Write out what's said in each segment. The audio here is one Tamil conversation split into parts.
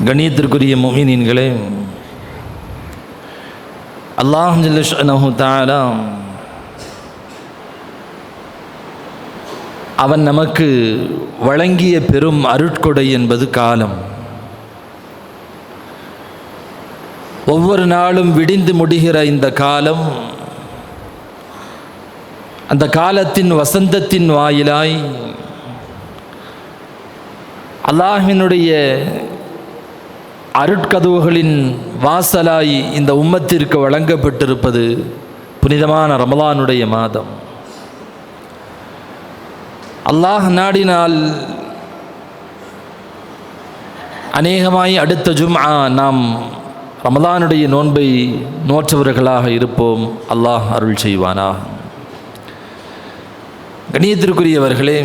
கண்ணியத்திற்குரிய முஃமினீன்களே, அல்லாஹ் ஜல்ல ஷஅனஹு தஆலா அவன் நமக்கு வழங்கிய பெரும் அருட்கொடை என்பது காலம். ஒவ்வொரு நாளும் விடிந்து முடிகிற இந்த காலம், அந்த காலத்தின் வசந்தத்தின் வாயிலாய் அல்லாஹ்வினுடைய அருட்கதவுகளின் வாசலாய் இந்த உம்மத்திற்கு வழங்கப்பட்டிருப்பது புனிதமான ரமலானுடைய மாதம். அல்லாஹ் நாடினால் அநேகமாய் அடுத்த ஜும்ஆ நாம் ரமலானுடைய நோன்பை நோற்றவர்களாக இருப்போம். அல்லாஹ் அருள் செய்வானாக. கண்ணியத்திற்குரியவர்களே,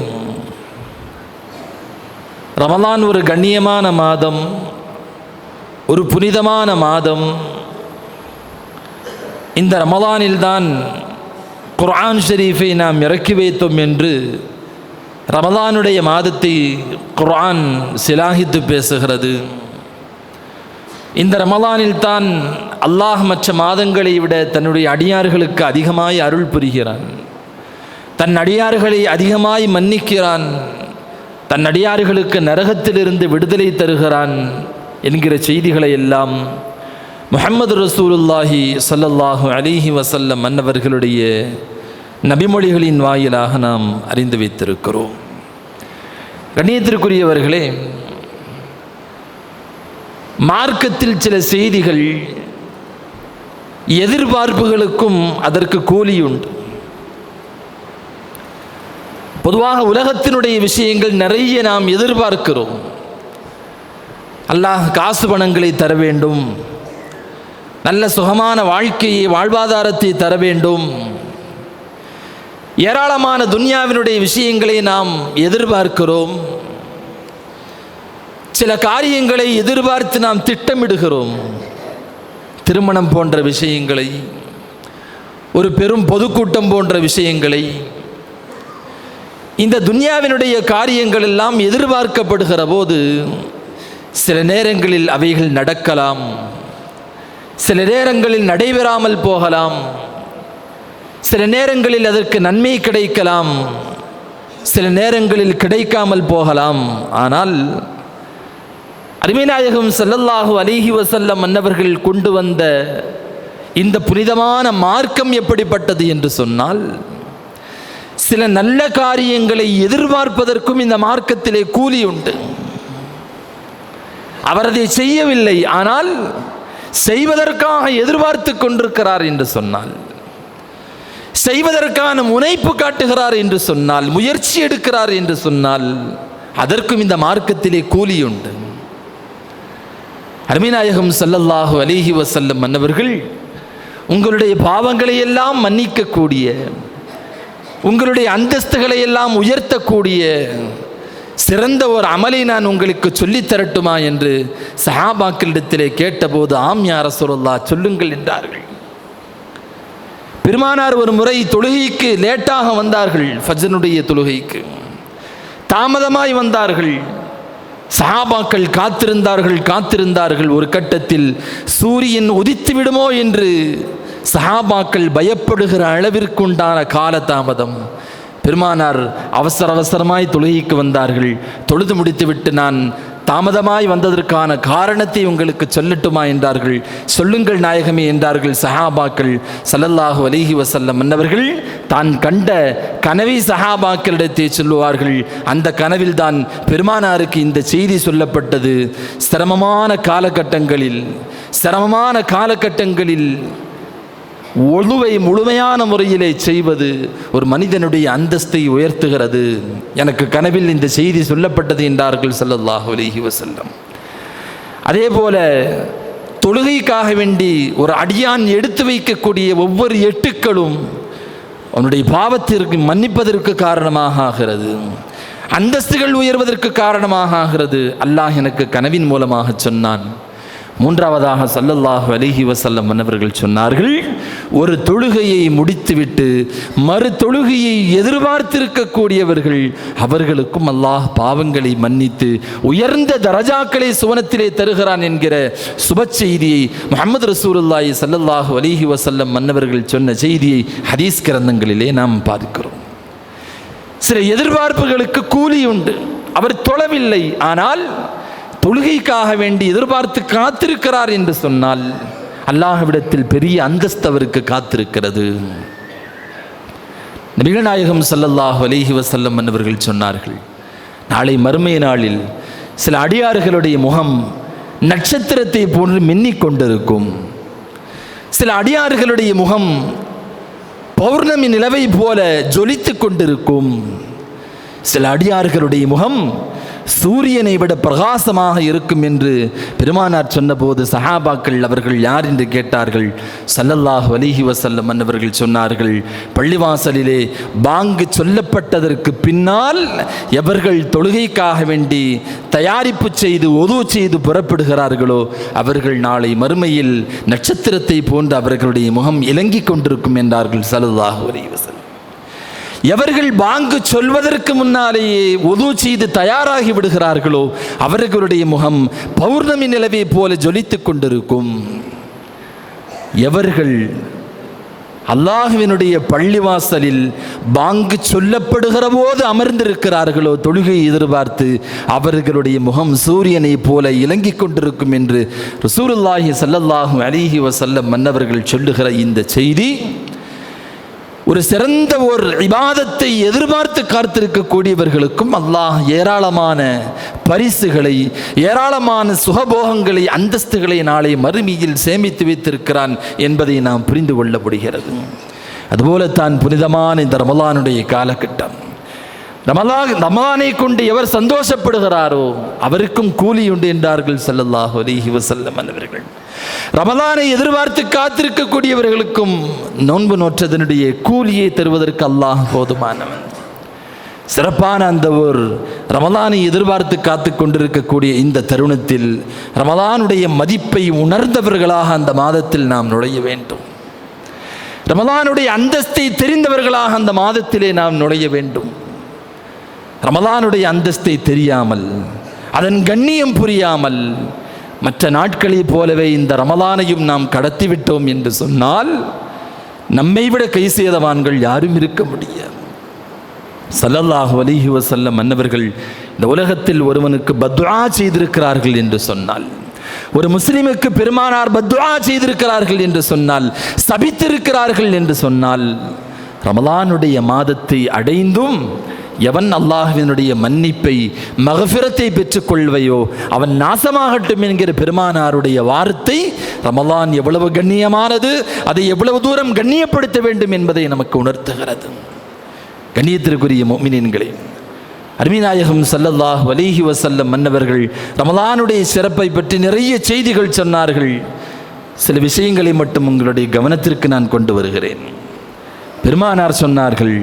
ரமலான் ஒரு கண்ணியமான மாதம், ஒரு புனிதமான மாதம். இந்த ரமலானில்தான் குர்ஆன் ஷரீஃபை நாம் இறக்கி வைத்தோம் என்று ரமலானுடைய மாதத்தை குர்ஆன் சிலாகித்து பேசுகிறது. இந்த ரமலானில் தான் அல்லாஹ் மற்ற மாதங்களை விட தன்னுடைய அடியார்களுக்கு அதிகமாய் அருள் புரிகிறான், தன் அடியார்களை அதிகமாய் மன்னிக்கிறான், தன் அடியார்களுக்கு நரகத்திலிருந்து விடுதலை தருகிறான் என்கிற செய்திகளை எல்லாம் முஹம்மது ரசூலுல்லாஹி ஸல்லல்லாஹு அலைஹி வஸல்லம் அன்னவர்களுடைய நபிமொழிகளின் வாயிலாக நாம் அறிந்து வைத்திருக்கிறோம். கண்ணியத்திற்குரியவர்களே, மார்க்கத்தில் சில செய்திகள் எதிர்பார்ப்புகளுக்கும் அதற்கு கூலியுண்டு. பொதுவாக உலகத்தினுடைய விஷயங்கள் நிறைய நாம் எதிர்பார்க்கிறோம். அல்லாஹ் காசு பணங்களை தர வேண்டும், நல்ல சுகமான வாழ்க்கையை வாழ்வாதாரத்தை தர வேண்டும், ஏராளமான துன்யாவினுடைய விஷயங்களை நாம் எதிர்பார்க்கிறோம். சில காரியங்களை எதிர்பார்த்து நாம் திட்டமிடுகிறோம். திருமணம் போன்ற விஷயங்களை, ஒரு பெரும் பொதுக்கூட்டம் போன்ற விஷயங்களை, இந்த துன்யாவினுடைய காரியங்கள் எல்லாம் எதிர்பார்க்கப்படுகிற போது சில நேரங்களில் அவைகள் நடக்கலாம், சில நேரங்களில் நடைபெறாமல் போகலாம், சில நேரங்களில் அதற்கு நன்மை கிடைக்கலாம், சில நேரங்களில் கிடைக்காமல் போகலாம். ஆனால் அருமைநாயகம் ஸல்லல்லாஹு அலைஹி வஸல்லம் அன்னவர்கள் கொண்டு வந்த இந்த புனிதமான மார்க்கம் எப்படிப்பட்டது என்று சொன்னால், சில நல்ல காரியங்களை எதிர்பார்ப்பதற்கும் இந்த மார்க்கத்திலே கூலி உண்டு. அவர் அதை செய்யவில்லை, ஆனால் செய்வதற்காக எதிர்பார்த்து கொண்டிருக்கிறார் என்று சொன்னால், செய்வதற்கான முனைப்பு காட்டுகிறார் என்று சொன்னால், முயற்சி எடுக்கிறார் என்று சொன்னால், அதற்கும் இந்த மார்க்கத்திலே கூலி உண்டு. அருமைநாயகம் ஸல்லல்லாஹு அலைஹி வஸல்லம் அன்னவர்கள் உங்களுடைய பாவங்களை எல்லாம் மன்னிக்கக்கூடிய, உங்களுடைய அந்தஸ்துகளை எல்லாம் உயர்த்தக்கூடிய சிறந்த ஒரு அமலை நான் உங்களுக்கு சொல்லித் தரட்டுமா என்று சஹாபாக்களிடத்திலே கேட்டபோது, ஆம் யா ரசூலுல்லாஹ், சொல்லுங்கள் என்றார்கள். பெருமானார் ஒரு முறை தொழுகைக்கு லேட்டாக வந்தார்கள். ஃபஜ்ருடைய தொழுகைக்கு தாமதமாய் வந்தார்கள். சஹாபாக்கள் காத்திருந்தார்கள். ஒரு கட்டத்தில் சூரியன் உதித்து விடுமோ என்று சஹாபாக்கள் பயப்படுகிற அளவிற்குண்டான கால தாமதம். பெருமானார் அவசரமாய் தொழுகைக்கு வந்தார்கள். தொழுது முடித்துவிட்டு, நான் தாமதமாய் வந்ததற்கான காரணத்தை உங்களுக்கு சொல்லட்டுமா என்றார்கள். சொல்லுங்கள் நாயகமே என்றார்கள் சஹாபாக்கள். ஸல்லல்லாஹு அலைஹி வஸல்லம் அன்னவர்கள் தான் கண்ட கனவை சஹாபாக்களிடத்தை சொல்லுவார்கள். அந்த கனவில் தான் பெருமானாருக்கு இந்த செய்தி சொல்லப்பட்டது. சிரமமான காலகட்டங்களில் ஒழுவை முழுமையான முறையிலே செய்வது ஒரு மனிதனுடைய அந்தஸ்தை உயர்த்துகிறது. எனக்கு கனவில் இந்த செய்தி சொல்லப்பட்டது என்றார்கள் ஸல்லல்லாஹு அலைஹி வஸல்லம். அதே போல தொழுகைக்காக வேண்டி ஒரு அடியான் எடுத்து வைக்கக்கூடிய ஒவ்வொரு எட்டுக்களும் அவனுடைய பாவத்திற்கு மன்னிப்பதற்கு காரணமாக ஆகிறது, அந்தஸ்துகள் உயர்வதற்கு காரணமாக ஆகிறது. அல்லாஹ் எனக்கு கனவின் மூலமாக சொன்னான், மூன்றாவதாக ஸல்லல்லாஹு அலைஹி வஸல்லம் அவர்கள் சொன்னார்கள், ஒரு தொழுகையை முடித்துவிட்டு மறு தொழுகையை எதிர்பார்த்திருக்கக்கூடியவர்கள் அவர்களுக்கும் அல்லாஹ் பாவங்களை மன்னித்து உயர்ந்த தரஜாக்களை சுவனத்திலே தருகிறான் என்கிற சுப செய்தியை முஹம்மது ரசூலுல்லாஹி ஸல்லல்லாஹு அலைஹி வஸல்லம் அவர்கள் சொன்ன செய்தியை ஹதீஸ் கிரந்தங்களிலே நாம் பார்க்கிறோம். சில எதிர்பார்ப்புகளுக்கு கூலி உண்டு. அவர் தொழவில்லை, ஆனால் தொழுகைக்காக வேண்டி எதிர்பார்த்து காத்திருக்கிறார் என்று சொன்னால் அல்லாஹ்விடத்தில் பெரிய அந்தஸ்து அவருக்கு காத்திருக்கிறது. நபிகள் நாயகம் ஸல்லல்லாஹு அலைஹி வஸல்லம் அவர்கள் சொன்னார்கள், நாளை மறுமை நாளில் சில அடியார்களுடைய முகம் நட்சத்திரத்தை போன்று மின்னிக் கொண்டிருக்கும். சில அடியார்களுடைய முகம் பௌர்ணமி நிலவை போல ஜொலித்து கொண்டிருக்கும். சில அடியார்களுடைய முகம் சூரியனை விட பிரகாசமாக இருக்கும் என்று பெருமானார் சொன்னபோது சஹாபாக்கள் அவர்கள் யார் என்று கேட்டார்கள். ஸல்லல்லாஹு அலைஹி வஸல்லம் அவர்கள் சொன்னார்கள், பள்ளிவாசலிலே பாங்கு சொல்லப்பட்டதற்கு பின்னால் எவர்கள் தொழுகைக்காக வேண்டி தயாரிப்பு செய்து ஒது செய்து புறப்படுகிறார்களோ அவர்கள் நாளை மறுமையில் நட்சத்திரத்தை போன்று அவர்களுடைய முகம் இலங்கிக் கொண்டிருக்கும் என்றார்கள் ஸல்லல்லாஹு அலைஹி வஸல்லம். எவர்கள் பாங்கு சொல்வதற்கு முன்னாலேயே உது செய்து தயாராகி விடுகிறார்களோ அவர்களுடைய முகம் பௌர்ணமி நிலவை போல ஜொலித்துக் கொண்டிருக்கும். எவர்கள் அல்லாஹ்வினுடைய பள்ளிவாசலில் பாங்கு சொல்லப்படுகிற போது அமர்ந்திருக்கிறார்களோ தொழுகை எதிர்பார்த்து அவர்களுடைய முகம் சூரியனை போல இலங்கிக் கொண்டிருக்கும் என்று ரசூலுல்லாஹி ஸல்லல்லாஹு அலைஹி வஸல்லம் மன்னவர்கள் சொல்லுகிற இந்த செய்தி ஒரு சிறந்த ஒரு இபாதத்தை எதிர்பார்த்து காத்திருக்கக்கூடியவர்களுக்கும் அல்லாஹ் ஏராளமான பரிசுகளை, ஏராளமான சுகபோகங்களை, அந்தஸ்துகளை நாளை மறுமையில் சேமித்து வைத்திருக்கிறான் என்பதை நாம் புரிந்து கொள்ள முடிகிறது. அதுபோலத்தான் புனிதமான இந்த ரமலானுடைய காலகட்டம். ரமலானை கொண்டு எவர் சந்தோஷப்படுகிறாரோ அவருக்கும் கூலி உண்டு என்றார்கள் ஸல்லல்லாஹு அலைஹி வஸல்லம் அவர்கள். ரமலானை எதிர்பார்த்து காத்திருக்கக்கூடியவர்களுக்கும் நோன்பு நோற்றதனுடைய கூலியை தருவதற்கு அல்லாஹ் போதுமானவன். சிறப்பான அந்த ஒரு ரமலானை எதிர்பார்த்து காத்து கொண்டிருக்கக்கூடிய இந்த தருணத்தில் ரமலானுடைய மதிப்பை உணர்ந்தவர்களாக அந்த மாதத்தில் நாம் நுழைய வேண்டும். ரமலானுடைய அந்தஸ்தை தெரிந்தவர்களாக அந்த மாதத்திலே நாம் நுழைய வேண்டும். ரமலானுடைய அந்தஸ்தை தெரியாமல், அதன் கண்ணியம் புரியாமல் மற்ற நாட்களைப் போலவே இந்த ரமலானையும் நாம் கடத்திவிட்டோம் என்று சொன்னால் நம்மை விட கை சேதவான்கள் யாரும் இருக்க முடியாது. ஸல்லல்லாஹு அலைஹி வஸல்லம் மன்னவர்கள் இந்த உலகத்தில் ஒருவனுக்கு பத்ஆ செய்திருக்கிறார்கள் என்று சொன்னால், ஒரு முஸ்லிமுக்கு பெருமானார் பத்ஆ செய்திருக்கிறார்கள் என்று சொன்னால், சபித்திருக்கிறார்கள் என்று சொன்னால், ரமலானுடைய மாதத்தை அடைந்தும் எவன் அல்லாஹ்வினுடைய மன்னிப்பை மகஃபிரத்தை பெற்றுக்கொள்வையோ அவன் நாசமாகட்டும் என்கிற பெருமானாருடைய வார்த்தை ரமலான் எவ்வளவு கண்ணியமானது, அதை எவ்வளவு தூரம் கண்ணியப்படுத்த வேண்டும் என்பதை நமக்கு உணர்த்துகிறது. கண்ணியத்திற்குரிய முஃமினீன்களே, அருமைநாயகம் ஸல்லல்லாஹு அலைஹி வஸல்லம் மன்னவர்கள் ரமலானுடைய சிறப்பை பற்றி நிறைய செய்திகள் சொன்னார்கள். சில விஷயங்களை மட்டும் உங்களுடைய கவனத்திற்கு நான் கொண்டு வருகிறேன். பெருமானார் சொன்னார்கள்,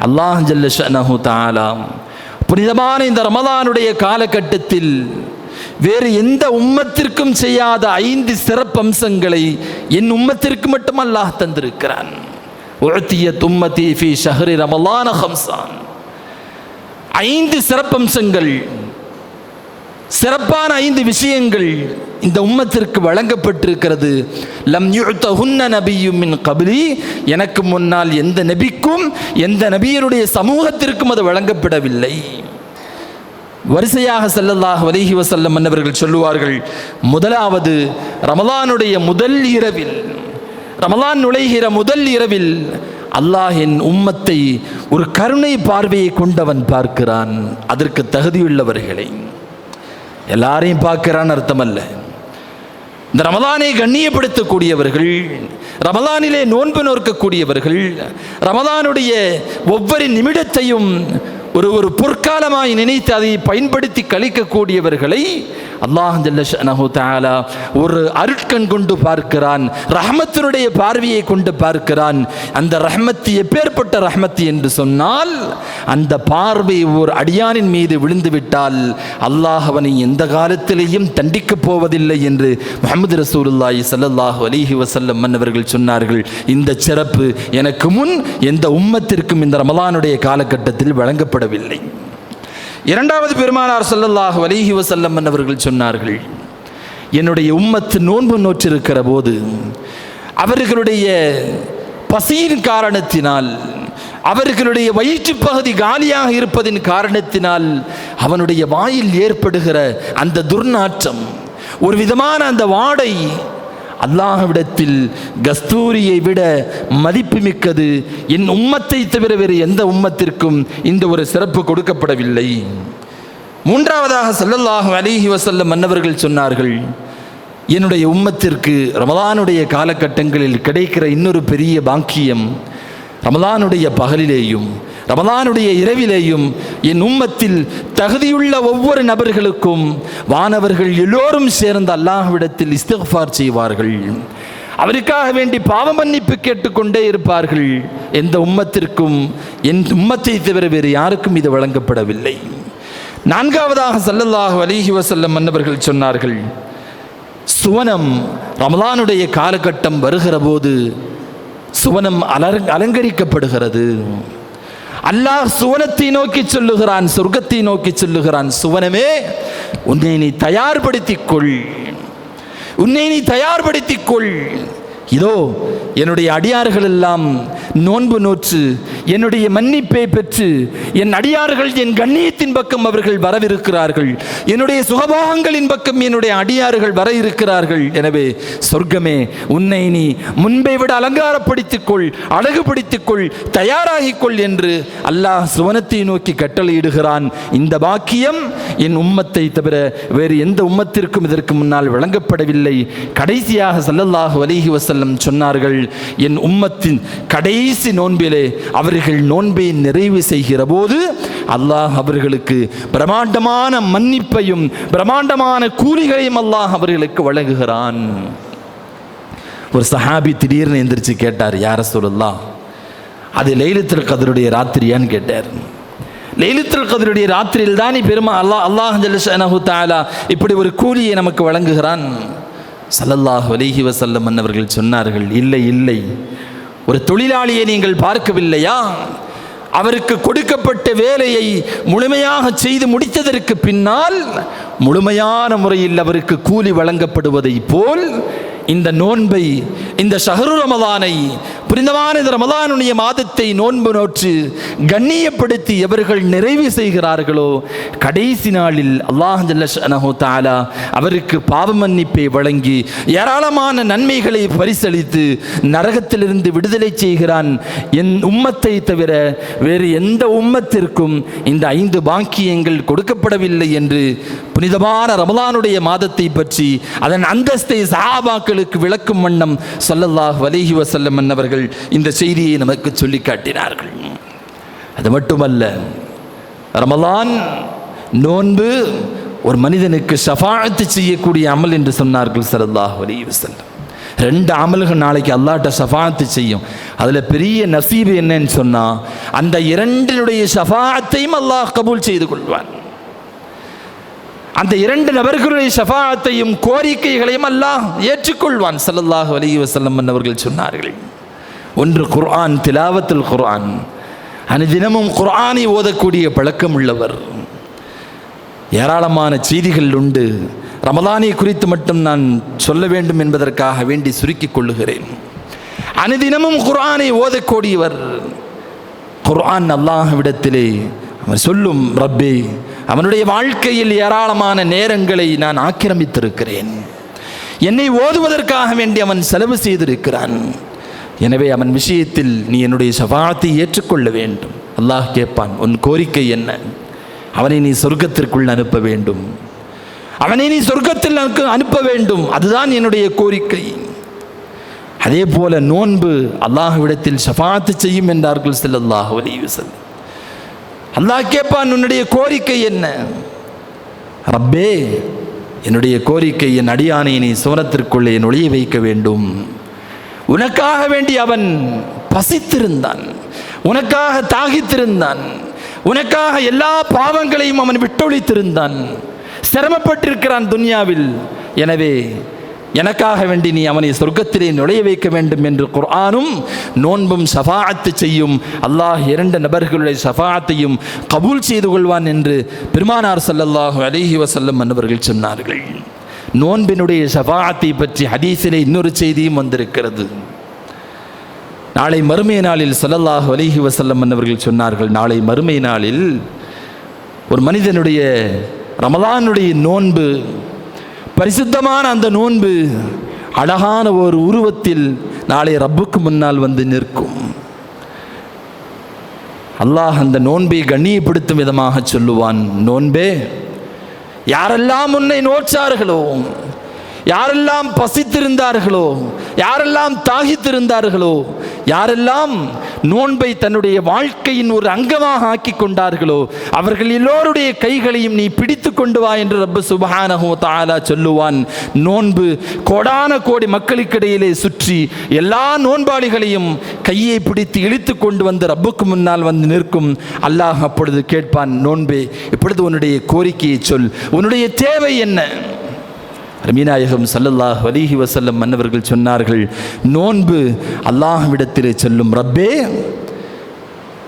அல்லாஹ் ஜல்ல ஷஅனஹு தஆலா புனிதமான இந்த ரமலானுடைய காலகட்டத்தில் வேறு எந்த உம்மத்திற்கும் செய்யாத 5 சிறப்பம்சங்களை என் உம்மத்திற்கு மட்டும் அல்லாஹ் தந்திருக்கிறான். உஅதியத் உம்மதி ஃபீ ஷஹ்ரி ரமலான 5 சிறப்பம்சங்கள், சிறப்பான 5 விஷயங்கள் இந்த உம்மத்திற்கு வழங்கப்பட்டிருக்கிறது. லம் யுஅதஹுன்ன நபிய்யும் மின் கப்லி, எனக்கு முன்னால் எந்த நபிக்கும் எந்த நபியருடைய சமூகத்திற்கும் அது வழங்கப்படவில்லை. வரிசையாக ஸல்லல்லாஹு அலைஹி வஸல்லம் மன்னவர்கள் சொல்லுவார்கள், முதலாவது ரமலானுடைய முதல் இரவில், ரமலான் நுழைகிற முதல் இரவில் அல்லாஹ் என் உம்மத்தை ஒரு கருணை பார்வையை கொண்டவன் பார்க்கிறான். அதற்கு தகுதியுள்ளவர்களை, எல்லாரையும் பார்க்கிறான் அர்த்தம் அல்ல. இந்த ரமலானை கண்ணியப்படுத்தக்கூடியவர்கள், ரமலானிலே நோன்பு நோக்கக்கூடியவர்கள், ரமலானுடைய ஒவ்வொரு நிமிடத்தையும் ஒரு பொற்காலமாய் நினைத்து அதை பயன்படுத்தி கழிக்கக்கூடியவர்களை அல்லாஹ் ஜல்ல ஷஅனஹு தஆலா ஒரு அருட்கண் கொண்டு பார்க்கிறான், ரஹ்மத்தினுடைய பார்வையை கொண்டு பார்க்கிறான். அந்த ரஹ்மத்து எப்பேற்பட்ட ரஹ்மத்து என்று சொன்னால், அந்த பார்வை ஒரு அடியானின் மீது விழுந்து விட்டால் அல்லாஹ் அவனை எந்த காலத்திலேயும் தண்டிக்கப் போவதில்லை என்று முஹம்மது ரசூலுல்லாஹி ஸல்லல்லாஹு அலைஹி வஸல்லம் அவர்கள் சொன்னார்கள். இந்த சிறப்பு எனக்கு முன் எந்த உம்மத்திற்கும் இந்த ரமலானுடைய காலகட்டத்தில் வழங்கப்படவில்லை. இரண்டாவது பெருமானார் ஸல்லல்லாஹு அலைஹி வஸல்லம் அவர்கள் சொன்னார்கள், என்னுடைய உம்மத்து நோன்பு நோற்றிருக்கிற போது அவர்களுடைய பசியின் காரணத்தினால், அவர்களுடைய வயிற்று பகுதி காலியாக இருப்பதின் காரணத்தினால் அவனுடைய வாயில் ஏற்படுகிற அந்த துர்நாற்றம், ஒரு விதமான அந்த வாடை அல்லாஹ்விடத்தில் கஸ்தூரியை விட மதிப்புமிக்கது. என் உம்மத்தை தவிர வேறு எந்த உம்மத்திற்கும் இந்த ஒரு சிறப்பு கொடுக்கப்படவில்லை. மூன்றாவதாக ஸல்லல்லாஹு அலைஹி வஸல்லம் மன்னவர்கள் சொன்னார்கள், என்னுடைய உம்மத்திற்கு ரமலானுடைய காலகட்டங்களில் கிடைக்கிற இன்னொரு பெரிய பாக்கியம், ரமலானுடைய பகலிலேயும் ரமலானுடைய இரவிலேயும் என் உம்மத்தில் தகுதியுள்ள ஒவ்வொரு நபர்களுக்கும் வானவர்கள் எல்லோரும் சேர்ந்து அல்லாஹ்விடத்தில் இஸ்திக்ஃபார் செய்வார்கள். அவருக்காக வேண்டி பாவ மன்னிப்பு கேட்டுக்கொண்டே இருப்பார்கள். எந்த உம்மத்திற்கும் என் உம்மத்தை தவிர வேறு யாருக்கும் இது வழங்கப்படவில்லை. நான்காவதாக ஸல்லல்லாஹு அலைஹி வஸல்லம் மன்னவர்கள் சொன்னார்கள், சுவனம் ரமலானுடைய காலகட்டம் வருகிற போது சுவனம் அலங்கரிக்கப்படுகிறது. அல்லாஹ் சுவனத்தை நோக்கி சொல்லுகிறான், சொர்க்கத்தை நோக்கி சொல்லுகிறான், சுவனமே உன்னை நீ தயார்படுத்திக்கொள், உன்னை நீ தயார்படுத்திக்கொள். இதோ என்னுடைய அடியார்கள் எல்லாம் நோன்பு நோற்று என்னுடைய மன்னிப்பை பெற்று என் அடியார்கள் என் கண்ணியத்தின் பக்கம் அவர்கள் வரவிருக்கிறார்கள், என்னுடைய சுகபாகங்களின் பக்கம் என்னுடைய அடியார்கள் வர இருக்கிறார்கள். எனவே சொர்க்கமே உன்னை நீ முன்பை விட அலங்காரப்படுத்திக்கொள், அழகுபடுத்திக்கொள், தயாராகிக்கொள் என்று அல்லாஹ் சுவனத்தை நோக்கி கட்டளையிடுகிறான். இந்த பாக்கியம் என் உம்மத்தை தவிர வேறு எந்த உம்மத்திற்கும் இதற்கு முன்னால் வழங்கப்படவில்லை. கடைசியாக ஸல்லல்லாஹு அலைஹி வஸல்லம் சொன்னார்கள், என் உம்மத்தின் கடைசி நோன்பிலே அவர்கள் நோன்பை நிறைவு செய்கிற போது அல்லாஹ் அவர்களுக்கு பிரமாண்டமான மன்னிப்பையும் பிரமாண்டமான கூலிகளையும் அல்லாஹ் அவர்களுக்கு வழங்குகிறான். ஒரு சஹாபி திடீர்னு எந்திரிச்சு கேட்டார், யா ரசூலல்லாஹ், அது லைலத்துல் கத்ருடைய ராத்திரியான்னு கேட்டார். லைலத்துல் கத்ருடைய ராத்திரியில் தான் அல்லாஹ் ஜல்ல ஷஅனஹு தஆலா இப்படி ஒரு கூலியை நமக்கு வழங்குகிறான். ஸல்லல்லாஹு அலைஹி வஸல்லம் அவர்கள் சொன்னார்கள், இல்லை இல்லை, ஒரு தொழிலாளியை நீங்கள் பார்க்கவில்லையா? அவருக்கு கொடுக்கப்பட்ட வேலையை முழுமையாக செய்து முடித்ததற்கு பின்னால் முழுமையான முறையில் அவருக்கு கூலி வழங்கப்படுவதை போல் இந்த நோன்பை, இந்த ஷஹ்ரு ரமலானை, புனிதமான இந்த ரமலானுடைய மாதத்தை நோன்பு நோற்று கண்ணியப்படுத்தி எவர்கள் நிறைவு செய்கிறார்களோ கடைசி நாளில் அல்லாஹ் ஜல்ல ஷஅனஹு தஆலா அவருக்கு பாவ மன்னிப்பை வழங்கி ஏராளமான நன்மைகளை பரிசளித்து நரகத்திலிருந்து விடுதலை செய்கிறான். என் உம்மத்தை தவிர வேறு எந்த உம்மத்திற்கும் இந்த 5 பாக்கியங்கள் கொடுக்கப்படவில்லை என்று புனிதமான ரமலானுடைய மாதத்தை பற்றி அதன் அந்தஸ்தை சஹாபாக்களுக்கு விளக்கும் வண்ணம் ஸல்லல்லாஹு அலைஹி வஸல்லம் அவர்கள் இந்த செய்தியை நமக்கு சொல்லி காட்டினார்கள். அது மட்டுமல்ல, ரமலான் நோன்பு ஒரு மனிதனுக்கு ஷஃபாஅத் செய்யக்கூடிய அமல் என்று சொன்னார்கள் ஸல்லல்லாஹு அலைஹி வஸல்லம். 2 அமல்கள் நாளைக்கு அல்லாஹ்ட்ட ஷஃபாஅத் செய்யும். அதில் பெரிய நசீபு என்னன்னு சொன்னால், அந்த 2னுடைய ஷஃபாஅத்தையும் அல்லாஹ் கபூல் செய்து கொள்வான். அந்த 2 நபர்களுடைய ஷஃபாஅத்தையும் கோரிக்கைகளையும் அல்லாஹ் ஏற்றுக்கொள்வான். ஸல்லல்லாஹு அலைஹி வஸல்லம் அவர்கள் சொன்னார்கள், ஒன்று குர்ஆன், திலாவத்துல் குர்ஆன், அனுதினமும் குர்ஆனை ஓதக்கூடிய பழக்கம் உள்ளவர். ஏராளமான செய்திகள் உண்டு. ரமலானை குறித்து மட்டும் நான் சொல்ல வேண்டும் என்பதற்காக வேண்டி சுருக்கிக் கொள்ளுகிறேன். அனுதினமும் குர்ஆனை ஓதக்கூடியவர். குர்ஆன் அல்லாஹ்விடத்திலே அவர் சொல்லும், ரப்பே, அவனுடைய வாழ்க்கையில் ஏராளமான நேரங்களை நான் ஆக்கிரமித்திருக்கிறேன், என்னை ஓதுவதற்காக வேண்டி அவன் செலவு செய்திருக்கிறான். எனவே அவன் விஷயத்தில் நீ என்னுடைய ஷஃபாஅத்தை ஏற்றுக்கொள்ள வேண்டும். அல்லாஹ் கேட்பான், உன் கோரிக்கை என்ன? அவனை நீ சொர்க்கத்திற்குள் அனுப்ப வேண்டும், அவனை நீ சொர்க்கத்தில் அனுப்ப வேண்டும், அதுதான் என்னுடைய கோரிக்கை. அதே போல நோன்பு அல்லாஹ்விடத்தில் ஷஃபாஅத் செய்யும் என்றார்கள் ஸல்லல்லாஹு அலைஹி வஸல்லம். அல்லாஹ் கேட்பான், உன்னுடைய கோரிக்கை என்ன? ரப்பே, என்னுடைய கோரிக்கை, என் அடியானை நீ சுவனத்திற்குள்ளே நுழைய வைக்க வேண்டும். உனக்காக வேண்டி அவன் பசித்திருந்தான், உனக்காக தாகித்திருந்தான், உனக்காக எல்லா பாவங்களையும் அவன் விட்டொழித்திருந்தான், சிரமப்பட்டிருக்கிறான் துன்யாவில். எனவே எனக்காக வேண்டி நீ அவனை சொர்க்கத்திலே நுழைய வைக்க வேண்டும் என்று குர்ஆனும் நோன்பும் ஷஃபாஅத்து செய்யும். அல்லாஹ் 2 நபர்களுடைய ஷஃபாஅத்தையும் கபூல் செய்து கொள்வான் என்று பெருமானார் ஸல்லல்லாஹு அலைஹி வஸல்லம் அன்னவர்கள் சொன்னார்கள். நோன்பினுடைய ஷஃபாஅத்தை பற்றி ஹதீஸிலே இன்னொரு செய்தியும் வந்திருக்கிறது. நாளை மறுமை நாளில் ஸல்லல்லாஹு அலைஹி வஸல்லம் அன்னவர்கள் சொன்னார்கள், நாளை மறுமை நாளில் ஒரு மனிதனுடைய ரமலானுடைய நோன்பு, பரிசுத்தமான அந்த நோன்பு அழகான ஒரு உருவத்தில் நாளை ரப்புக்கு முன்னால் வந்து நிற்கும். அல்லாஹ் அந்த நோன்பை கண்ணியப்படுத்தும் விதமாக சொல்லுவான், நோன்பே, யாரெல்லாம் உன்னை நோற்றார்களோ, யாரெல்லாம் பசித்திருந்தார்களோ, யாரெல்லாம் தாகித்திருந்தார்களோ, யாரெல்லாம் நோன்பை தன்னுடைய வாழ்க்கையின் ஒரு அங்கமாக ஆக்கி கொண்டார்களோ, அவர்கள் எல்லோருடைய கைகளையும் நீ பிடித்து கொண்டு வா என்று ரப்பு சுப்ஹானஹு வ தஆலா சொல்லுவான். நோன்பு கோடான கோடி மக்களுக்கிடையிலே சுற்றி எல்லா நோன்பாளிகளையும் கையை பிடித்து இழுத்து கொண்டு வந்து ரப்புக்கு முன்னால் வந்து நிற்கும். அல்லாஹ் அப்பொழுது கேட்பான், நோன்பே, இப்பொழுது உன்னுடைய கோரிக்கையை சொல், உன்னுடைய தேவை என்ன? நபிநாயகம் ஸல்லல்லாஹு அலைஹி வஸல்லம் மன்னவர்கள் சொன்னார்கள், நோன்பு அல்லாஹ்விடத்திலே சொல்லும், ரப்பே,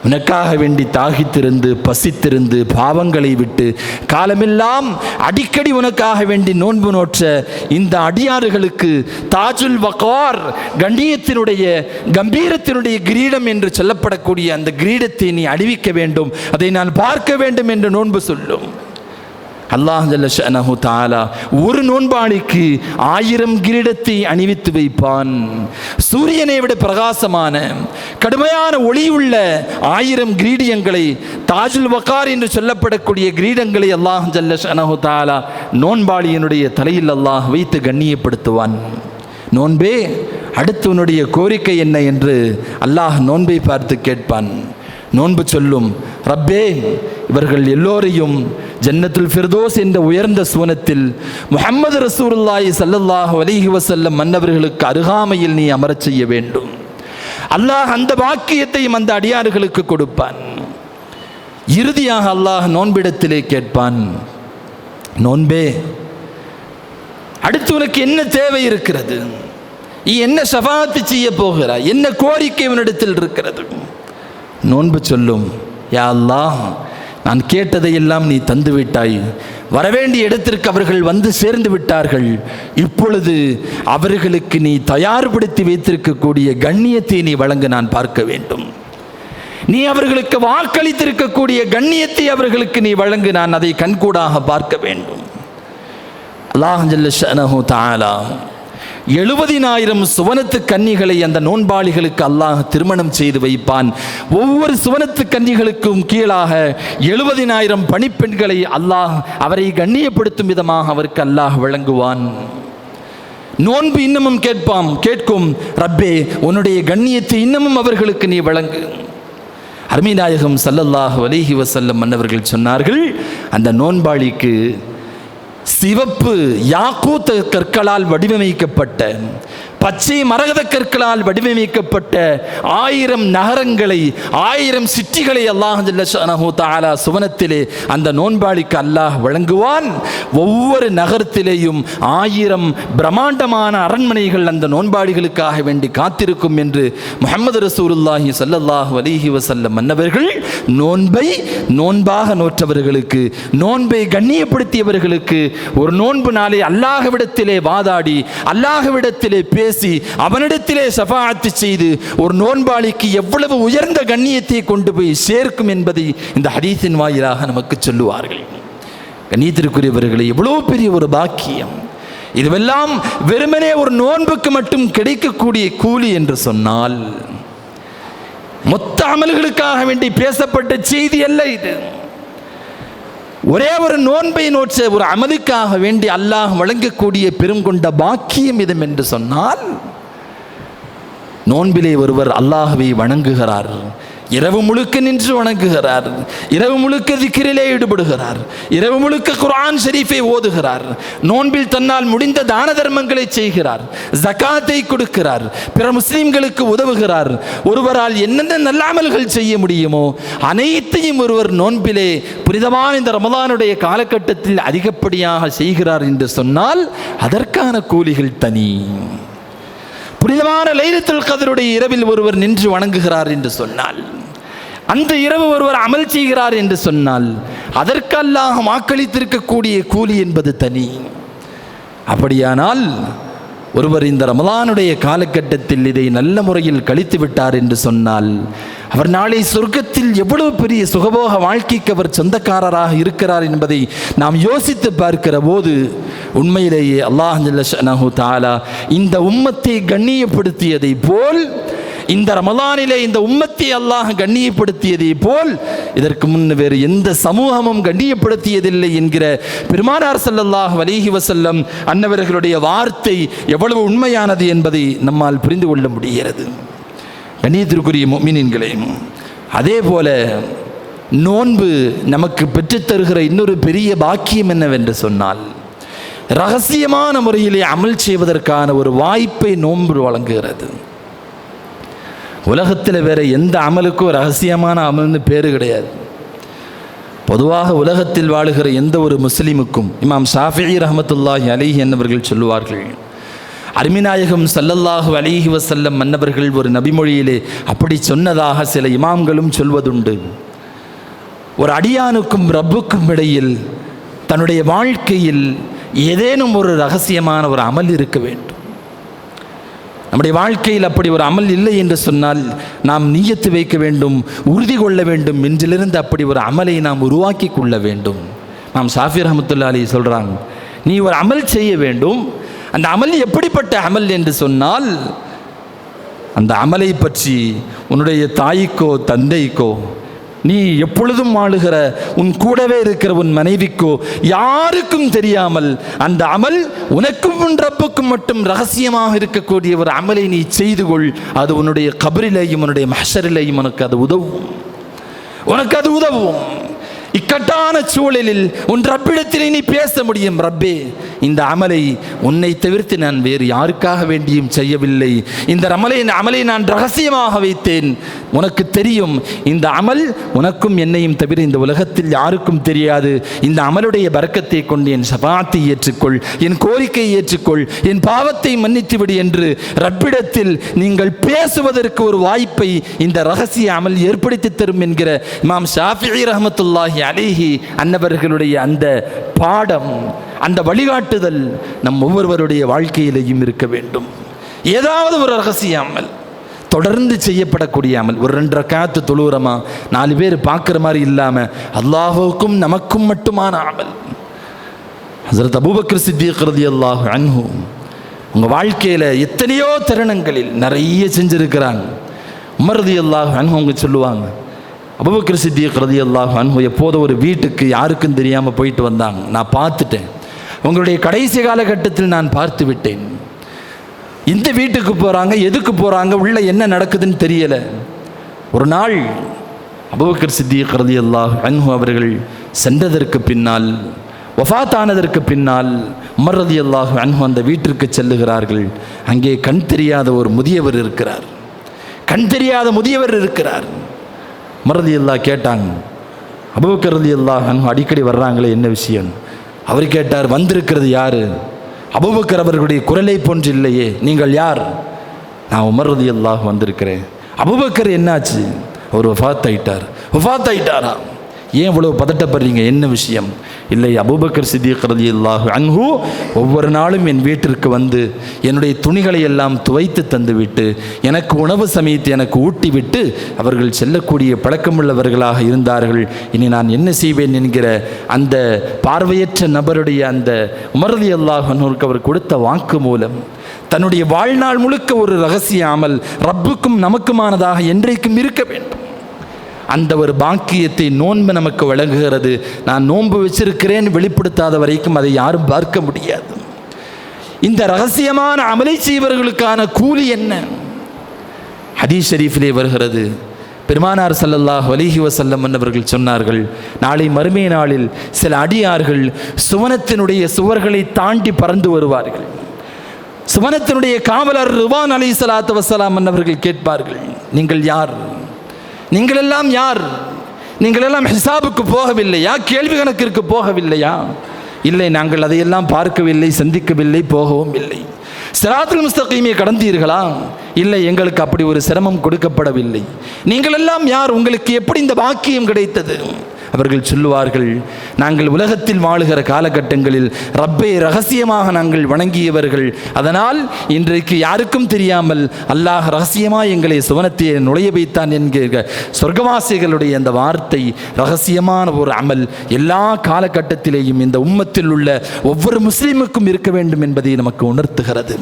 உனக்காக வேண்டி தாகித்திருந்து பசித்திருந்து பாவங்களை விட்டு காலமெல்லாம் அடிக்கடி உனக்காக வேண்டி நோன்பு நோற்ற இந்த அடியாறுகளுக்கு தாஜுல் வகார், கண்ணியத்தினுடைய கம்பீரத்தினுடைய கிரீடம் என்று சொல்லப்படக்கூடிய அந்த கிரீடத்தை நீ அணிவிக்க வேண்டும், அதை நான் பார்க்க வேண்டும் என்று நோன்பு சொல்லும். அல்லாஹ் ஜல்ல ஷஅனஹு தஆலா ஒரு நோன்பாளிக்கு 1000 கிரீடத்தை அணிவித்து வைப்பான். சூரியனை விட பிரகாசமான கடுமையான ஒளியுள்ள 1000 கிரீடங்களை, தாஜுல் வகார் என்று சொல்லப்படக்கூடிய கிரீடங்களை அல்லாஹ் ஜல்ல ஷஅனஹு தஆலா நோன்பாளியினுடைய தலையில் அல்லாஹ் வைத்து கண்ணியப்படுத்துவான். நோன்பே, அடுத்து உன்னுடைய கோரிக்கை என்ன என்று அல்லாஹ் நோன்பை பார்த்து கேட்பான். நோன்பு சொல்லும், ரப்பே, இவர்கள் எல்லோரையும் ஜன்னத்துல் ஃபிர்தோஸ் என்ற உயர்ந்த சுவனத்தில் முஹம்மது ரசூலுல்லாஹி ஸல்லல்லாஹு அலைஹி வஸல்லம் மன்னவர்களுக்கு அருகாமையில் நீ அமரச் செய்ய வேண்டும். அல்லாஹ் அந்த பாக்கியத்தையும் அந்த அடியார்களுக்கு கொடுப்பான். இறுதியாக அல்லாஹ் நோன்பிடத்திலே கேட்பான், நோன்பே, அடுத்து உனக்கு என்ன தேவை இருக்கிறது? நீ என்ன ஷஃபாஅத் செய்ய போகிறாய்? என்ன கோரிக்கை உன்னிடத்தில் இருக்கிறது? நோன்பு சொல்லும், யா அல்லாஹ், நான் கேட்டதையெல்லாம் நீ தந்து விட்டாய், வரவேண்டிய இடத்திற்கு அவர்கள் வந்து சேர்ந்து விட்டார்கள். இப்பொழுது அவர்களுக்கு நீ தயார்படுத்தி வைத்திருக்கக்கூடிய கண்ணியத்தை நீ வழங்க நான் பார்க்க வேண்டும். நீ அவர்களுக்கு வாக்களித்திருக்கக்கூடிய கண்ணியத்தை அவர்களுக்கு நீ வழங்கு, நான் அதை கண்கூடாக பார்க்க வேண்டும். அல்லாஹ் ஜல்ல ஷஅனஹு தஆலா 70,000 சுவனத்து கன்னிகளை அந்த நோன்பாளிகளுக்கு அல்லாஹ் திருமணம் செய்து வைப்பான். ஒவ்வொரு சுவனத்து கன்னிகளுக்கும் கீழாக 70,000 பணிப்பெண்களை அல்லாஹ் அவரை கண்ணியப்படுத்தும் விதமாக அவருக்கு அல்லாஹ் வழங்குவான். நோன்பு இன்னமும் கேட்கும், ரப்பே, உன்னுடைய கண்ணியத்தை இன்னமும் அவர்களுக்கு நீ வழங்கு. அருமைநாயகம் ஸல்லல்லாஹு அலைஹி வஸல்லம் மன்னவர்கள் சொன்னார்கள், அந்த நோன்பாளிக்கு சிவப்பு யாக்கூத் கற்களால் வடிவமைக்கப்பட்ட, பச்சை மரகத கற்களால் வடிவமைக்கப்பட்ட 1000 நகரங்களை, 1000 சிற்றிகளை அல்லாஹ் ஜல்ல ஷஅனஹு தஆலா சுவனத்திலே அந்த நோன்பாளிக்கு அல்லாஹ் வழங்குவான். ஒவ்வொரு நகரத்திலேயும் 1000 பிரம்மாண்டமான அரண்மனைகள் அந்த நோன்பாளிகளுக்காக வேண்டி காத்திருக்கும் என்று முஹம்மது ரசூலுல்லாஹி ஸல்லல்லாஹு அலைஹி வஸல்லம் மன்னவர்கள் நோன்பை நோன்பாக நோற்றவர்களுக்கு, நோன்பை கண்ணியப்படுத்தியவர்களுக்கு ஒரு நோன்பு நாளை அல்லாஹ்விடத்திலே வாதாடி, அல்லாஹ்விடத்திலே பேசி, அவனிடத்திலே ஷஃபாஅத் செய்து ஒரு நோன்பாளிக்கு எவ்வளவு உயர்ந்த கண்ணியத்தை கொண்டு போய் சேர்க்கும் என்பதை இந்த ஹதீஸின் வாயிலாக நமக்கு சொல்லுவார்கள். கண்ணியத்திற்குரியவர்களே, எவ்வளவு பெரிய ஒரு பாக்கியம்! இதுவெல்லாம் வெறுமனே ஒரு நோன்புக்கு மட்டும் கிடைக்கக்கூடிய கூலி என்று சொன்னால், மொத்த அமல்களுக்காக வேண்டி பேசப்பட்ட செய்தி அல்ல இது. ஒரே ஒரு நோன்பை நோற்ற ஒரு அமலுக்காக வேண்டி அல்லாஹ் வழங்கக்கூடிய பெரும் கொண்ட பாக்கியம் இது என்று சொன்னால், நோன்பிலே ஒருவர் அல்லாஹ்வை வணங்குகிறார், இரவு முழுக்க நின்று வணங்குகிறார், இரவு முழுக்க திக்ரிலே ஈடுபடுகிறார், இரவு முழுக்க குர்ஆன் ஷரீஃபை ஓதுகிறார், நோன்பில் தன்னால் முடிந்த தான தர்மங்களை செய்கிறார், ஜகாத்தை கொடுக்கிறார், பிற முஸ்லிம்களுக்கு உதவுகிறார். ஒருவரால் என்னென்ன நல்லாமல்கள் செய்ய முடியுமோ அனைத்தையும் ஒருவர் நோன்பிலே புனிதமான இந்த ரமலானுடைய காலகட்டத்தில் அதிகப்படியாக செய்கிறார் என்று சொன்னால் அதற்கான கூலிகள் தனி. புனிதமான லைலத்துல் கத்ருடைய இரவில் ஒருவர் நின்று வணங்குகிறார் என்று சொன்னால், அந்த இரவு ஒருவர் அமல் செய்கிறார் என்று சொன்னால் அதற்கு அல்லாஹ் வாக்களித்திருக்கக்கூடிய கூலி என்பது தனி. அப்படியானால் ஒருவர் இந்த ரமலானுடைய காலகட்டத்தில் இதை நல்ல முறையில் கழித்து விட்டார் என்று சொன்னால் அவர் நாளை சொர்க்கத்தில் எவ்வளவு பெரிய சுகபோக வாழ்க்கைக்கு அவர் சொந்தக்காரராக இருக்கிறார் என்பதை நாம் யோசித்து பார்க்கிற போது உண்மையிலேயே அல்லாஹ் ஜல்ல ஷஅனஹு தஆலா இந்த உம்மத்தை கண்ணியப்படுத்தியதை போல், இந்த ரமலானிலே இந்த உம்மத்தை அல்லாஹ் கண்ணியப்படுத்தியதை போல் இதற்கு முன் வேறு எந்த சமூகமும் கண்ணியப்படுத்தியதில்லை என்கிற பெருமானார் ஸல்லல்லாஹு அலைஹி வஸல்லம் அன்னவர்களுடைய வார்த்தை எவ்வளவு உண்மையானது என்பதை நம்மால் புரிந்து கொள்ள முடிகிறது. கண்ணியத்திற்குரிய முஃமினீன்களே, அதே போல நோன்பு நமக்கு பெற்றுத்தருகிற இன்னொரு பெரிய பாக்கியம் என்னவென்று சொன்னால், ரகசியமான முறையிலே அமல் செய்வதற்கான ஒரு வாய்ப்பை நோன்பு வழங்குகிறது. உலகத்தில் வேற எந்த அமலுக்கும் ரகசியமான அமல்னு பேரு கிடையாது. பொதுவாக உலகத்தில் வாழுகிற எந்த ஒரு முஸ்லிமுக்கும் இமாம் ஷாஃபிஈ ரஹ்மத்துல்லாஹி அலைஹி என்பவர்கள் சொல்லுவார்கள், அருமிநாயகம் ஸல்லல்லாஹு அலைஹி வஸல்லம் மன்னவர்கள் ஒரு நபிமொழியிலே அப்படி சொன்னதாக சில இமாம்களும் சொல்வதுண்டு. ஒரு அடியானுக்கும் ரப்புக்கும் இடையில் தன்னுடைய வாழ்க்கையில் ஏதேனும் ஒரு ரகசியமான ஒரு அமல் இருக்க வேண்டும். நம்முடைய வாழ்க்கையில் அப்படி ஒரு அமல் இல்லை என்று சொன்னால் நாம் நிய்யத்து வைக்க வேண்டும், உறுதி கொள்ள வேண்டும், இன்றிலிருந்து அப்படி ஒரு அமலை நாம் உருவாக்கி கொள்ள வேண்டும். நாம் ஷாஃபி ரஹ்மத்துல்லாஹி அலைஹி சொல்கிறாங்க, நீ ஒரு அமல் செய்ய வேண்டும். அந்த அமல் எப்படிப்பட்ட அமல் என்று சொன்னால், அந்த அமலை பற்றி உன்னுடைய தாய்க்கோ தந்தைக்கோ, நீ எப்பொழுதும் வாழுகிற உன் கூடவே இருக்கிற உன் மனைவிக்கோ யாருக்கும் தெரியாமல் அந்த அமல் உனக்கும் உன் ரப்புக்கும் மட்டும் ரகசியமாக இருக்கக்கூடிய ஒரு அமலை நீ செய்து கொள். அது உன்னுடைய கபரிலேயும் உன்னுடைய மஹ்ஷரிலேயும் உனக்கு அது உதவும். இக்கட்டான சூழலில் உன் ரப்பிடத்தில் நீ பேச முடியும், ரப்பே இந்த அமலை உன்னை தவிர்த்து நான் வேறு யாருக்காக வேண்டியும் செய்யவில்லை. இந்த அமலை நான் ரகசியமாக வைத்தேன். உனக்கு தெரியும் இந்த அமல் உனக்கும் என்னையும் தவிர இந்த உலகத்தில் யாருக்கும் தெரியாது. இந்த அமலுடைய பரக்கத்தை கொண்டு என் ஷஃபாத்தை ஏற்றுக்கொள், என் கோரிக்கையை ஏற்றுக்கொள், என் பாவத்தை மன்னித்துவிடு என்று ரப்பிடத்தில் நீங்கள் பேசுவதற்கு ஒரு வாய்ப்பை இந்த ரகசிய அமல் ஏற்படுத்தி தரும் என்கிற இமாம் ஷாஃபிஈ ரஹ்மத்துல்லாஹி அலைஹி அன்னவர்களுடைய அந்த பாடம், அந்த வழிகாட்டுதல் நம் ஒவ்வொருவருடைய வாழ்க்கையிலேயும் இருக்க வேண்டும். ஏதாவது ஒரு ரகசிய அமல் தொடர்ந்து செய்யப்படக்கூடிய அமல். ஒரு 2 ரக்காத்து தொழுகிறமா 4 பேர் பார்க்குற மாதிரி இல்லாமல் அல்லாஹுக்கும் நமக்கும் மட்டுமான அமல். ஹஸரத் அபூபக்கர் சித்தீக் ரலியல்லாஹு அன்ஹு உங்கள் வாழ்க்கையில் எத்தனையோ தருணங்களில் நிறைய செஞ்சுருக்கிறாங்க. உமர் ரலியல்லாஹு அன்ஹு அவங்க சொல்லுவாங்க, அபூபக்கர் சித்தீக் ரலியல்லாஹு அன்ஹு எப்போதோ ஒரு வீட்டுக்கு யாருக்கும் தெரியாமல் போயிட்டு வந்தாங்க. நான் பார்த்துட்டேன், உங்களுடைய கடைசி காலகட்டத்தில் நான் பார்த்து விட்டேன். இந்த வீட்டுக்கு போகிறாங்க, எதுக்கு போகிறாங்க, உள்ள என்ன நடக்குதுன்னு தெரியலை. ஒரு நாள் அபூபக்கர் சித்தீக் ரலியல்லாஹு அன்ஹு அவர்கள் சென்றதற்கு பின்னால், வஃபாத்தானதற்கு பின்னால் உமர் ரலியல்லாஹு அன்ஹு அந்த வீட்டிற்கு செல்லுகிறார்கள். அங்கே கண் தெரியாத ஒரு முதியவர் இருக்கிறார். உமர் ரலியல்லாஹு கேட்டாங்க, அபூபக்கர் ரலியல்லாஹு அன்ஹு அடிக்கடி வர்றாங்களே என்ன விஷயம்? அவர் கேட்டார், வந்திருக்கிறது யாரு? அபூபக்கர் அவர்களுடைய குரலை போன்று இல்லையே, நீங்கள் யார்? நான் உமர் ரலியல்லாஹு வந்திருக்கிறேன். அபூபக்கர் என்னாச்சு? அவர் வஃபாத் ஆயிட்டாரா? ஏன் இவ்வளவு பதட்டப்படுறீங்க, என்ன விஷயம்? இல்லை, அபூபக்கர் சித்தீக் ரலியல்லாஹு அன்ஹு ஒவ்வொரு நாளும் என் வீட்டிற்கு வந்து என்னுடைய துணிகளை எல்லாம் துவைத்து தந்துவிட்டு எனக்கு உணவு சமைத்து எனக்கு ஊட்டிவிட்டு அவர்கள் செல்லக்கூடிய பழக்கமுள்ளவர்களாக இருந்தார்கள். இனி நான் என்ன செய்வேன் என்கிற அந்த பார்வையற்ற நபருடைய அந்த உமர் ரலியல்லாஹு அன்ஹுவுக்கு அவர் கொடுத்த வாக்கு மூலம் தன்னுடைய வாழ்நாள் முழுக்க ஒரு ரகசிய அமல் ரப்புக்கும் நமக்குமானதாக என்றைக்கும் இருக்க வேண்டும். அந்த ஒரு பாக்கியத்தை நோன்பு நமக்கு வழங்குகிறது. நான் நோன்பு வச்சிருக்கிறேன் வெளிப்படுத்தாத வரைக்கும் அதை யாரும் பார்க்க முடியாது. இந்த ரகசியமான அமலை செய்வர்களுக்கான கூலி என்ன? ஹதீஸ் ஷரீஃபிலே வருகிறது, பெருமானார் ஸல்லல்லாஹு அலைஹி வஸல்லம் அவர்கள் சொன்னார்கள், நாளை மறுமை நாளில் சில அடியார்கள் சுவனத்தினுடைய சுவர்களை தாண்டி பறந்து வருவார்கள். சுவனத்தினுடைய காவலர் ரிவான் அலைஹிஸ்ஸலாத்து வஸ்ஸலாம் அவர்கள் கேட்பார்கள், நீங்கள் யார்? நீங்கள் எல்லாம் யார்? நீங்கள் எல்லாம் ஹிசாபுக்கு போகவில்லையா? கேள்வி கணக்கிற்கு போகவில்லையா? இல்லை, நாங்கள் அதையெல்லாம் பார்க்கவில்லை, சந்திக்கவில்லை, போகவும் இல்லை. சிராத்துல் முஸ்தகீமை கடந்தீர்களா? இல்லை, எங்களுக்கு அப்படி ஒரு சிரமம் கொடுக்கப்படவில்லை. நீங்கள் எல்லாம் யார்? உங்களுக்கு எப்படி இந்த பாக்கியம் கிடைத்தது? அவர்கள் சொல்லுவார்கள், நாங்கள் உலகத்தில் வாழுகிற காலகட்டங்களில் ரப்பை ரகசியமாக நாங்கள் வணங்கியவர்கள். அதனால் இன்றைக்கு யாருக்கும் தெரியாமல் அல்லாஹ் ரகசியமாக எங்களை சுவனத்தை நுழைய வைத்தான் என்கிற சொர்க்கவாசிகளுடைய அந்த வார்த்தை ரகசியமான ஒரு அமல் எல்லா காலகட்டத்திலேயும் இந்த உம்மத்தில் உள்ள ஒவ்வொரு முஸ்லீமுக்கும் இருக்க வேண்டும் என்பதை நமக்கு உணர்த்துகிறது.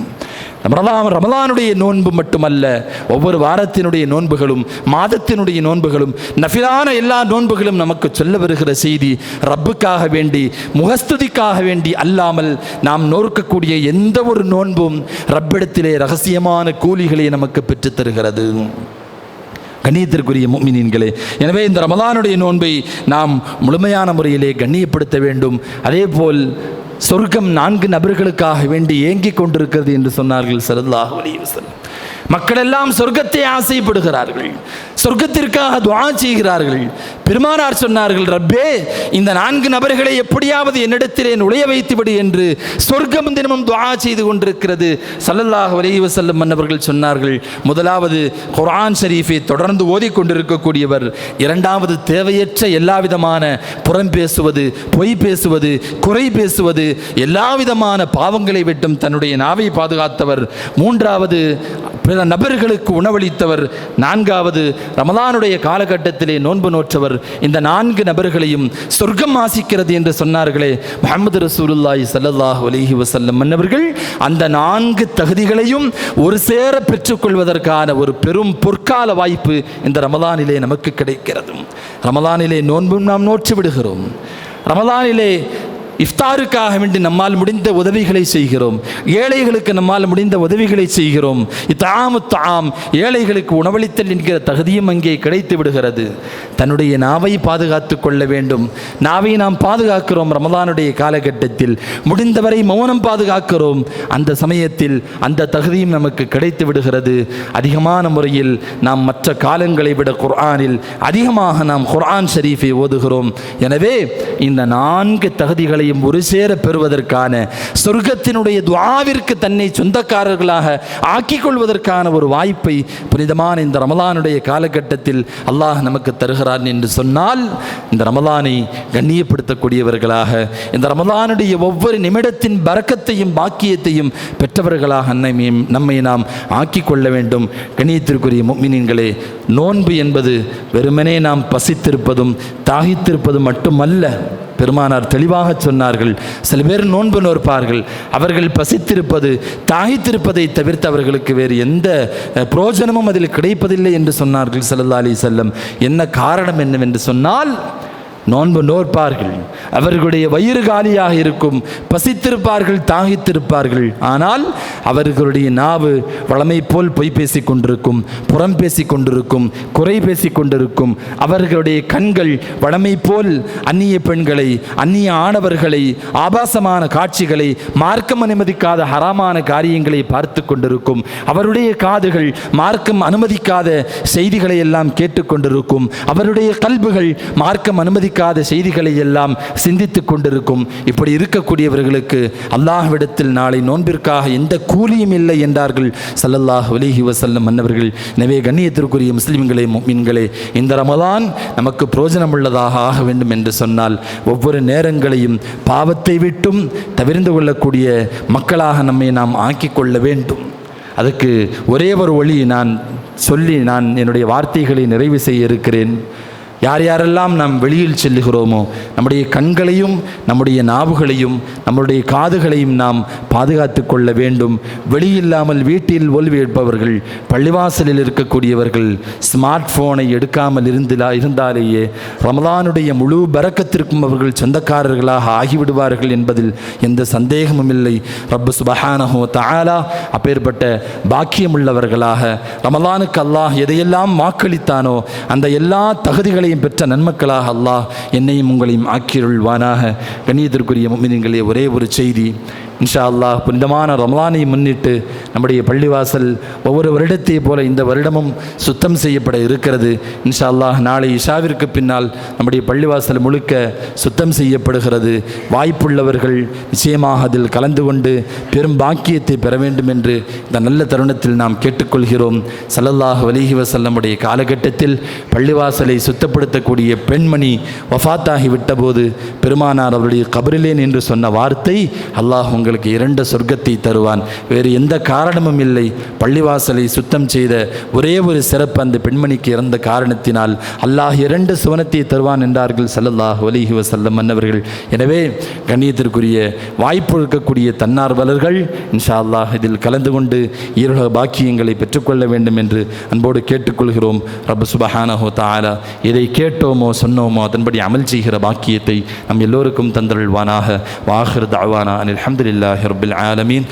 ரமலானுடைய நோன்பு மட்டுமல்ல, ஒவ்வொரு வாரத்தினுடைய நோன்புகளும் மாதத்தினுடைய நோன்புகளும் நஃபிலான எல்லா நோன்புகளும் நமக்கு சொல்ல வருகிற செய்தி, ரப்புக்காக வேண்டி முகஸ்துதிக்காக வேண்டி அல்லாமல் நாம் நோக்கக்கூடிய எந்த ஒரு நோன்பும் ரப்பிடத்திலே ரகசியமான கூலிகளை நமக்கு பெற்றுத் தருகிறது. கண்ணியத்திற்குரிய முஃமினீன்களே, எனவே இந்த ரமலானுடைய நோன்பை நாம் முழுமையான முறையிலே கண்ணியப்படுத்த வேண்டும். அதேபோல் சொர்க்கம் 4 நபர்களுக்காக வேண்டி ஏங்கிக் கொண்டிருக்கிறது என்று சொன்னார்கள் ஸல்லல்லாஹு அலைஹி வஸல்லம். மக்கள் எல்லாம் சொர்க்கத்தை ஆசைப்படுகிறார்கள், சொர்க்கத்திற்காக துஆ செய்கிறார்கள். பெருமானார் சொன்னார்கள், ரப்பே, இந்த 4 நபர்களை எப்படியாவது என்னிடத்திலே நுழைய வைத்துவிடு என்று சொர்க்கம் தினமும் துஆ செய்து கொண்டிருக்கிறது. ஸல்லல்லாஹு அலைஹி வஸல்லம் அவர்கள் சொன்னார்கள், முதலாவது குர்ஆன் ஷரீஃபை தொடர்ந்து ஓதிக்கொண்டிருக்கக்கூடியவர், இரண்டாவது தேவையற்ற எல்லா விதமான புறம் பேசுவது, பொய் பேசுவது, குறை பேசுவது, எல்லா விதமான பாவங்களை விட்டும் தன்னுடைய நாவை பாதுகாத்தவர், மூன்றாவது பிற நபர்களுக்கு உணவளித்தவர், நான்காவது ரமலானுடைய காலகட்டத்திலே நோன்பு நோற்றவர். இந்த 4 நபர்களையும் சொர்க்கம் ஆசிக்கிறது என்று சொன்னார்களே முஹம்மது ரசூலுல்லாஹி ஸல்லல்லாஹு அலைஹி வஸல்லம் அவர்கள், அந்த 4 தகுதிகளையும் ஒரு சேர பெற்றுக்கொள்வதற்கான ஒரு பெரும் பொற்கால வாய்ப்பு இந்த ரமலானிலே நமக்கு கிடைக்கிறது. ரமலானிலே நோன்பும் நாம் நோற்று விடுகிறோம். ரமலானிலே இஃப்தாருக்காக வேண்டி நம்மால் முடிந்த உதவிகளை செய்கிறோம். ஏழைகளுக்கு நம்மால் முடிந்த உதவிகளை செய்கிறோம். இத்தாமு தாம், ஏழைகளுக்கு உணவளித்தல் என்கிற தகுதியும் அங்கே கிடைத்து விடுகிறது. தன்னுடைய நாவை பாதுகாத்து கொள்ள வேண்டும். நாவை நாம் பாதுகாக்கிறோம். ரமலானுடைய காலகட்டத்தில் முடிந்தவரை மௌனம் பாதுகாக்கிறோம். அந்த சமயத்தில் அந்த தகுதியும் நமக்கு கிடைத்து விடுகிறது. அதிகமான முறையில் நாம் மற்ற காலங்களை விட குர்ஆனில் அதிகமாக நாம் குர்ஆன் ஷரீஃபை ஓதுகிறோம். எனவே இந்த 4 தகுதிகளை ஒரு சேர பெறுவதற்கான, சொர்க்கத்தினுடைய துஆவிற்கு தன்னை சொந்தக்காரர்களாக ஆக்கிக் கொள்வதற்கான ஒரு வாய்ப்பை புனிதமான இந்த ரமலானுடைய காலகட்டத்தில் அல்லாஹ் நமக்கு தருகிறான் என்று சொன்னால், இந்த ரமலானை கண்ணியப்படுத்தக்கூடியவர்களாக, இந்த ரமலானுடைய ஒவ்வொரு நிமிடத்தின் பரக்கத்தையும் பாக்கியத்தையும் பெற்றவர்களாக நம்மை நாம் ஆக்கிக் கொள்ள வேண்டும். கண்ணியத்திற்குரிய முஃமினீன்களே, நோன்பு என்பது வெறுமனே நாம் பசித்திருப்பதும் தாகித்திருப்பதும் மட்டுமல்ல. பெருமானார் தெளிவாக சொன்னார்கள், சில பேர் நோன்பு நோற்பார்கள், அவர்கள் பசித்திருப்பது தாகித்திருப்பதை தவிர்த்து அவர்களுக்கு வேறு எந்த பிரயோஜனமும் அதில் கிடைப்பதில்லை என்று சொன்னார்கள் ஸல்லல்லாஹு அலைஹி வஸல்லம். என்ன காரணம் என்னவென்று சொன்னால், நோன்பு நோற்பார்கள், அவர்களுடைய வயிறு காலியாக இருக்கும், பசித்திருப்பார்கள், தாகித்திருப்பார்கள். ஆனால் அவர்களுடைய நாவு வளமை போல் பொய் பேசி கொண்டிருக்கும், புறம் பேசி கொண்டிருக்கும், குறை பேசி கொண்டிருக்கும். அவர்களுடைய கண்கள் வளமை போல் அந்நிய பெண்களை, அந்நிய ஆடவர்களை, ஆபாசமான காட்சிகளை, மார்க்கம் அனுமதிக்காத ஹராமான காரியங்களை பார்த்து கொண்டிருக்கும். அவருடைய காதுகள் மார்க்கம் அனுமதிக்காத செய்திகளை எல்லாம் கேட்டுக்கொண்டிருக்கும். அவருடைய கல்புகள் மார்க்கம் அனுமதிக்காத செய்திகளை எல்லாம் சிந்தித்துக் கொண்டிருக்கும். இப்படி இருக்கக்கூடியவர்களுக்கு அல்லாஹ்விடத்தில் நாளை நோன்பிற்காக எந்த கூலியும் இல்லை என்றார்கள் ஸல்லல்லாஹு அலைஹி வஸல்லம் அன்னவர்கள். எனவே கண்ணியத்திற்குரிய முஸ்லிம்களே, முஃமின்களே, இந்த ரமலான் நமக்கு பிரயோஜனமுள்ளதாக ஆக வேண்டும் என்று சொன்னால், ஒவ்வொரு நேரங்களையும் பாவத்தை விட்டும் தவிர்ந்து கொள்ளக்கூடிய மக்களாக நம்மை நாம் ஆக்கிக் கொள்ள வேண்டும். அதுக்கு ஒரே ஒரு வழி நான் சொல்லி நான் என்னுடைய வார்த்தைகளை நிறைவு செய்ய இருக்கிறேன். யார் யாரெல்லாம் நாம் வெளியில் செல்லுகிறோமோ நம்முடைய கண்களையும் நம்முடைய நாவுகளையும் நம்முடைய காதுகளையும் நாம் பாதுகாத்து கொள்ள வேண்டும். வெளியில்லாமல் வீட்டில் ஒல்வி எடுப்பவர்கள், பள்ளிவாசலில் இருக்கக்கூடியவர்கள் ஸ்மார்ட் போனை எடுக்காமல் இருந்தாலேயே ரமலானுடைய முழு பரக்கத்திற்கும் அவர்கள் சொந்தக்காரர்களாக ஆகிவிடுவார்கள் என்பதில் எந்த சந்தேகமும் இல்லை. ரப்பு சுப்ஹானஹு வ தஆலா அப்பேற்பட்ட பாக்கியமுள்ளவர்களாக ரமலானுக்கு அல்லாஹ் எதையெல்லாம் வாக்களித்தானோ அந்த எல்லா தகுதிகளையும் பெற்ற நன்மக்களாக அல்லாஹ் என்னையும் உங்களையும் ஆக்கியருள்வானாக. கண்ணியத்திற்குரிய முஃமினீன்களே, ஒரே ஒரு செய்தி. இன்ஷா அல்லாஹ் புனிதமான ரமலானை முன்னிட்டு நம்முடைய பள்ளிவாசல் ஒவ்வொரு வருடத்தை போல இந்த வருடமும் சுத்தம் செய்யப்பட இருக்கிறது. இன்ஷா அல்லாஹ் நாளை இஷாவிற்கு பின்னால் நம்முடைய பள்ளிவாசல் முழுக்க சுத்தம் செய்யப்படுகிறது. வாய்ப்புள்ளவர்கள் நிச்சயமாக அதில் கலந்து கொண்டு பெரும் பாக்கியத்தை பெற வேண்டும் என்று இந்த நல்ல தருணத்தில் நாம் கேட்டுக்கொள்கிறோம். ஸல்லல்லாஹு அலைஹி வஸல்லமுடைய காலகட்டத்தில் பள்ளிவாசலை சுத்தப்படுத்தக்கூடிய பெண்மணி வஃபாத்தாகி விட்டபோது பெருமானார் அவருடைய கபரிலேன் என்று சொன்ன வார்த்தை, அல்லாஹ் உங்களுக்கு 2 சொர்க்கத்தை தருவான். வேறு எந்த காரணமும் இல்லை. பள்ளிவாசலை சுத்தம் செய்த ஒரே ஒரு சிறப்பு அந்த பெண்மணிக்கு இறந்த காரணத்தினால் அல்லாஹ் 2 சுவனத்தை தருவான் என்றார்கள் ஸல்லல்லாஹு அலைஹி வஸல்லம் மன்னவர்கள். எனவே கண்ணியத்திற்குரிய வாய்ப்பு இருக்கக்கூடிய தன்னார்வலர்கள் இன்ஷா அல்லாஹ் இதில் கலந்து கொண்டு ஈருலக பாக்கியங்களை பெற்றுக்கொள்ள வேண்டும் என்று அன்போடு கேட்டுக்கொள்கிறோம். ரப்பு சுப்ஹானஹு வ தஆலா எதை கேட்டோமோ சொன்னோமோ அதன்படி அமல் செய்கிற பாக்கியத்தை நம் எல்லோருக்கும் தந்தருள்வானாக. வாஹிர் தஅவானா அனில் ஹம்துலில்லாஹி ரப்பில் ஆலமீன்.